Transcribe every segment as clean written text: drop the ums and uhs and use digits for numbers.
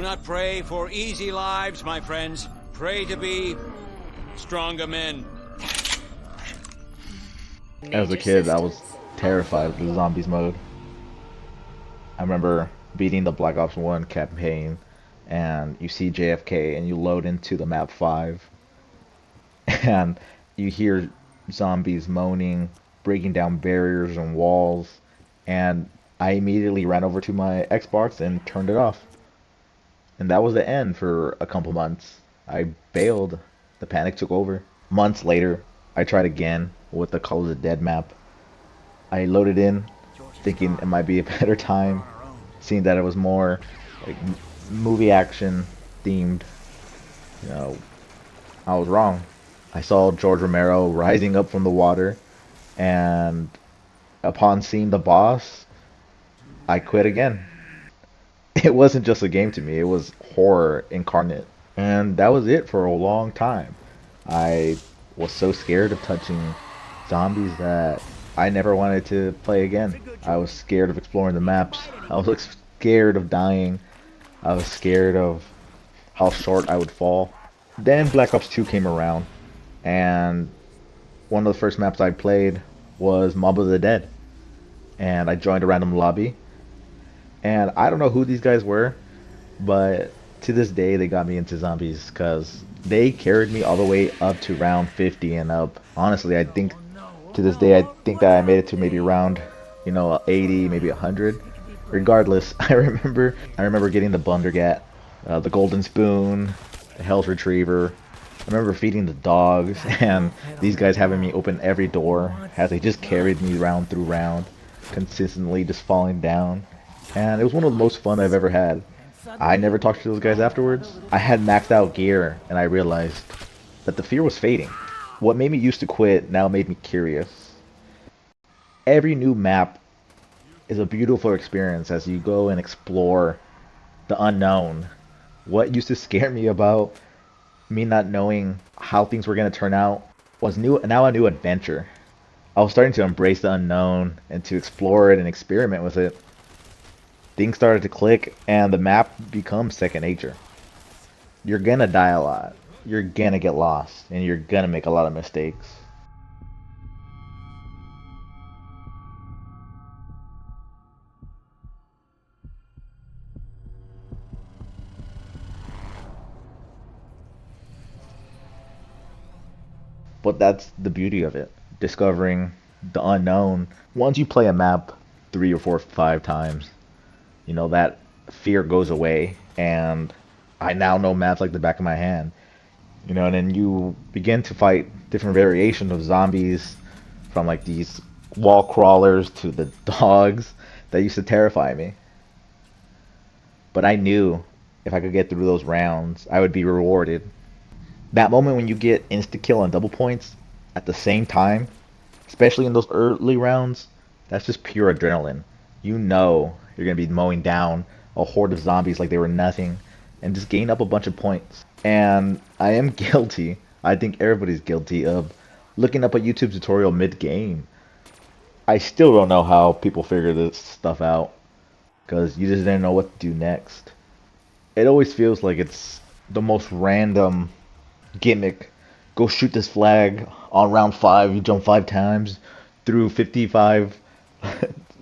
Do not pray for easy lives, my friends. Pray to be stronger men. As a kid, I was terrified of the zombies mode. I remember beating the Black Ops 1 campaign, and you see JFK, and you load into the map 5, and you hear zombies moaning, breaking down barriers and walls, and I immediately ran over to my Xbox and turned it off. And that was the end for a couple months. I bailed. The panic took over. Months later, I tried again with the Call of the Dead map. I loaded in, thinking it might be a better time, seeing that it was more like movie action themed. You know, I was wrong. I saw George Romero rising up from the water, and upon seeing the boss, I quit again. It wasn't just a game to me, it was horror incarnate. And that was it for a long time. I was so scared of touching zombies that I never wanted to play again. I was scared of exploring the maps. I was like, scared of dying. I was scared of how short I would fall. Then Black Ops 2 came around, and one of the first maps I played was Mob of the Dead. And I joined a random lobby. And I don't know who these guys were, but to this day they got me into zombies because they carried me all the way up to round 50 and up. Honestly, I think to this day I think that I made it to maybe round, 80, maybe 100. Regardless, I remember getting the Blundergat, the Golden Spoon, the Hell's Retriever. I remember feeding the dogs and these guys having me open every door as they just carried me round through round, consistently just falling down. And it was one of the most fun I've ever had. I never talked to those guys afterwards. I had maxed out gear, and I realized that the fear was fading. What made me used to quit now made me curious. Every new map is a beautiful experience as you go and explore the unknown. What used to scare me about me not knowing how things were going to turn out was now a new adventure. I was starting to embrace the unknown and to explore it and experiment with it. Things started to click and the map becomes second nature. You're gonna die a lot. You're gonna get lost and you're gonna make a lot of mistakes. But that's the beauty of it. Discovering the unknown. Once you play a map 3 or 4, 5 times, that fear goes away and I now know maps like the back of my hand. And then you begin to fight different variations of zombies, from like these wall crawlers to the dogs that used to terrify me. But I knew if I could get through those rounds, I would be rewarded. That moment when you get insta kill and double points at the same time, especially in those early rounds, that's just pure adrenaline. You know you're gonna be mowing down a horde of zombies like they were nothing and just gain up a bunch of points. And I am guilty, I think everybody's guilty of looking up a YouTube tutorial mid-game. I still don't know how people figure this stuff out, because you just didn't know what to do next. It always feels like it's the most random gimmick. Go shoot this flag on round 5, you jump 5 times through 55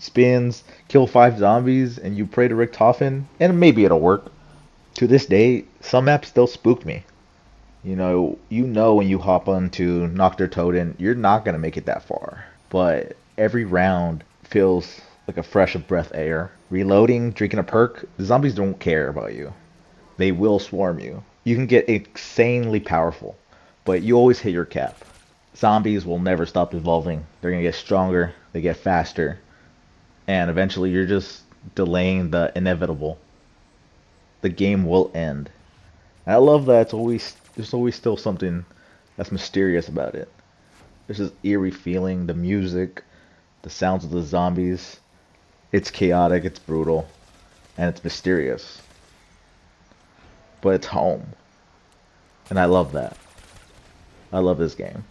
spins, kill 5 zombies, and you pray to Richtofen, and maybe it'll work. To this day, some maps still spook me. You know when you hop onto Noctur Toten, you're not gonna make it that far. But every round feels like a fresh of breath air. Reloading, drinking a perk, the zombies don't care about you. They will swarm you. You can get insanely powerful, but you always hit your cap. Zombies will never stop evolving. They're gonna get stronger, they get faster, and eventually you're just delaying the inevitable. The game will end. And I love that there's always still something that's mysterious about it. There's this eerie feeling, the music, the sounds of the zombies. It's chaotic, it's brutal, and it's mysterious. But it's home. And I love that. I love this game.